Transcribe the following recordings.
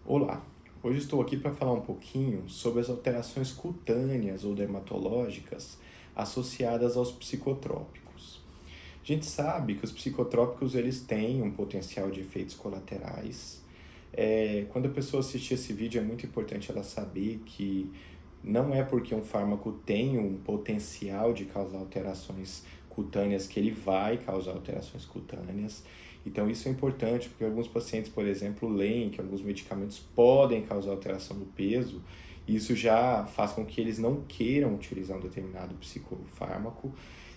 Olá, hoje estou aqui para falar um pouquinho sobre as alterações cutâneas ou dermatológicas associadas aos psicotrópicos. A gente sabe que os psicotrópicos eles têm um potencial de efeitos colaterais. Quando a pessoa assistir esse vídeo é muito importante ela saber que não é porque um fármaco tem um potencial de causar alterações cutâneas que ele vai causar alterações cutâneas. Então isso é importante porque alguns pacientes, por exemplo, leem que alguns medicamentos podem causar alteração do peso, e isso já faz com que eles não queiram utilizar um determinado psicofármaco,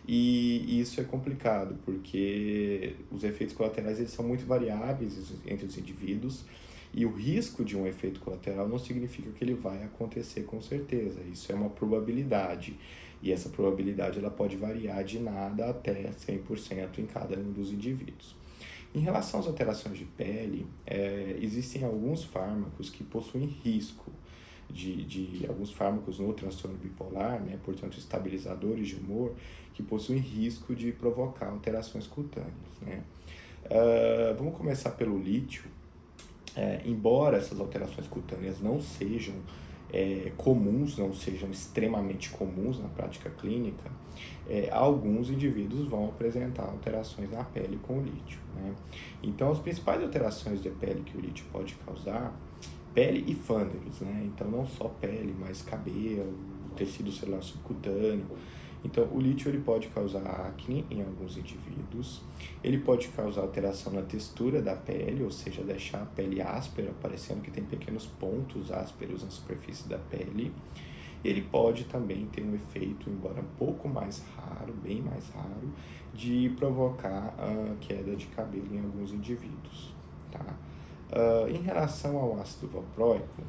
e isso é complicado porque os efeitos colaterais eles são muito variáveis entre os indivíduos, e o risco de um efeito colateral não significa que ele vai acontecer com certeza. Isso é uma probabilidade. E essa probabilidade ela pode variar de nada até 100% em cada um dos indivíduos. Em relação às alterações de pele, existem alguns fármacos que possuem risco de alguns fármacos no transtorno bipolar, né, portanto estabilizadores de humor, que possuem risco de provocar alterações cutâneas. Né? Vamos começar pelo lítio. Embora essas alterações cutâneas não sejam comuns, não sejam extremamente comuns na prática clínica, alguns indivíduos vão apresentar alterações na pele com o lítio. Né? Então, as principais alterações de pele que o lítio pode causar, pele e fândalos, né? Então, não só pele, mas cabelo, tecido celular subcutâneo. Então, o lítio ele pode causar acne em alguns indivíduos, ele pode causar alteração na textura da pele, ou seja, deixar a pele áspera, parecendo que tem pequenos pontos ásperos na superfície da pele. Ele pode também ter um efeito, embora um pouco mais raro, bem mais raro, de provocar a queda de cabelo em alguns indivíduos. Tá? Em relação ao ácido valproico,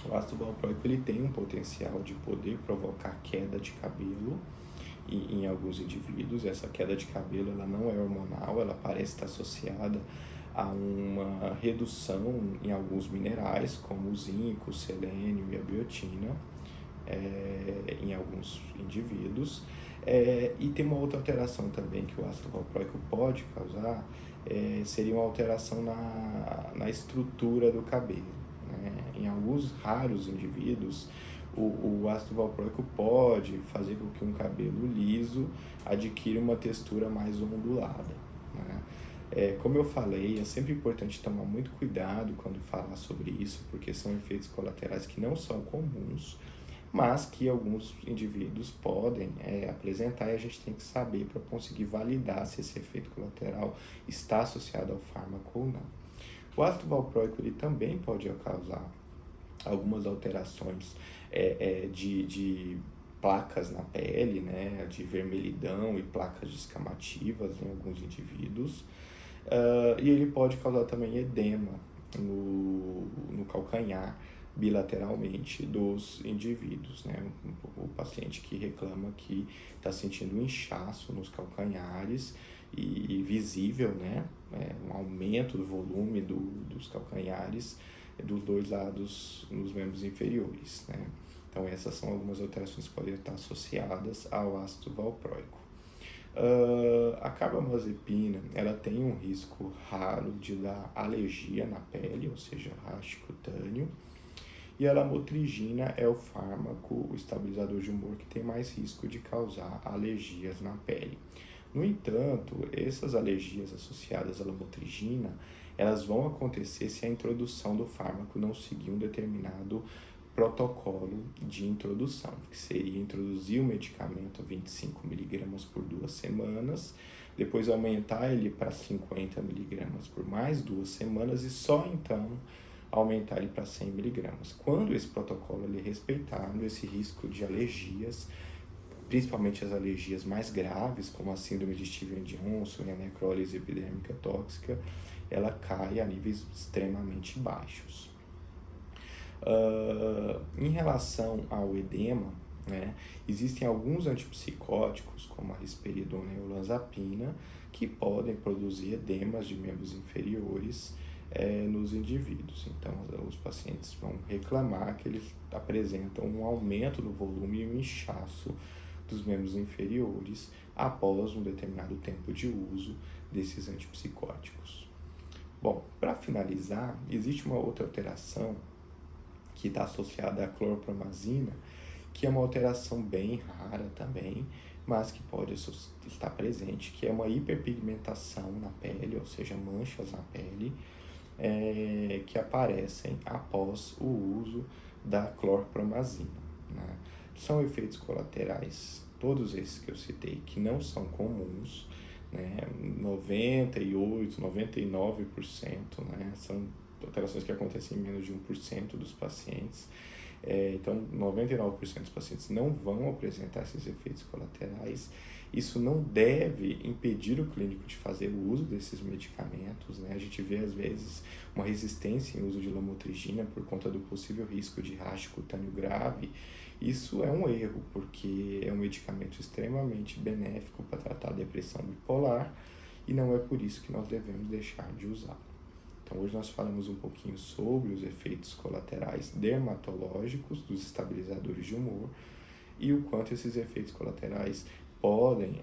o ácido valproico ele tem um potencial de poder provocar queda de cabelo em alguns indivíduos. Essa queda de cabelo ela não é hormonal, ela parece estar associada a uma redução em alguns minerais, como o zinco, o selênio e a biotina, em alguns indivíduos. E tem uma outra alteração também que o ácido valproico pode causar, seria uma alteração na estrutura do cabelo. Né? Em alguns raros indivíduos, o ácido valproico pode fazer com que um cabelo liso adquira uma textura mais ondulada. Né? Como eu falei, é sempre importante tomar muito cuidado quando falar sobre isso, porque são efeitos colaterais que não são comuns, mas que alguns indivíduos podem apresentar, e a gente tem que saber para conseguir validar se esse efeito colateral está associado ao fármaco ou não. O ácido valproico ele também pode causar algumas alterações de placas na pele, né, de vermelhidão e placas descamativas em alguns indivíduos, e ele pode causar também edema no calcanhar bilateralmente dos indivíduos, né? O paciente que reclama que está sentindo um inchaço nos calcanhares e visível, né? Um aumento do volume dos calcanhares dos dois lados nos membros inferiores, né? Então essas são algumas alterações que podem estar associadas ao ácido valproico. A carbamazepina, ela tem um risco raro de dar alergia na pele, ou seja, rash cutâneo, e a lamotrigina é o fármaco, o estabilizador de humor, que tem mais risco de causar alergias na pele. No entanto, essas alergias associadas à lamotrigina, elas vão acontecer se a introdução do fármaco não seguir um determinado protocolo de introdução, que seria introduzir o medicamento a 25 miligramas por 2 semanas, depois aumentar ele para 50 miligramas por mais 2 semanas e só então aumentar ele para 100 miligramas. Quando esse protocolo é respeitado, esse risco de alergias, principalmente as alergias mais graves, como a síndrome de Stevens-Johnson e a necrólise epidérmica tóxica, ela cai a níveis extremamente baixos. Em relação ao edema, né, existem alguns antipsicóticos, como a risperidona e a olanzapina, que podem produzir edemas de membros inferiores nos indivíduos. Então, os pacientes vão reclamar que eles apresentam um aumento no volume e um inchaço dos membros inferiores após um determinado tempo de uso desses antipsicóticos. Bom, para finalizar, existe uma outra alteração que está associada à clorpromazina, que é uma alteração bem rara também, mas que pode estar presente, que é uma hiperpigmentação na pele, ou seja, manchas na pele, que aparecem após o uso da clorpromazina, né? São efeitos colaterais, todos esses que eu citei, que não são comuns, né? 98%, 99%, né? São alterações que acontecem em menos de 1% dos pacientes. Então, 99% dos pacientes não vão apresentar esses efeitos colaterais. Isso não deve impedir o clínico de fazer o uso desses medicamentos, né? A gente vê, às vezes, uma resistência em uso de lamotrigina por conta do possível risco de rash cutâneo grave. Isso é um erro, porque é um medicamento extremamente benéfico para tratar a depressão bipolar e não é por isso que nós devemos deixar de usá-lo. Então, hoje nós falamos um pouquinho sobre os efeitos colaterais dermatológicos dos estabilizadores de humor e o quanto esses efeitos colaterais podem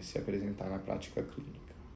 se apresentar na prática clínica.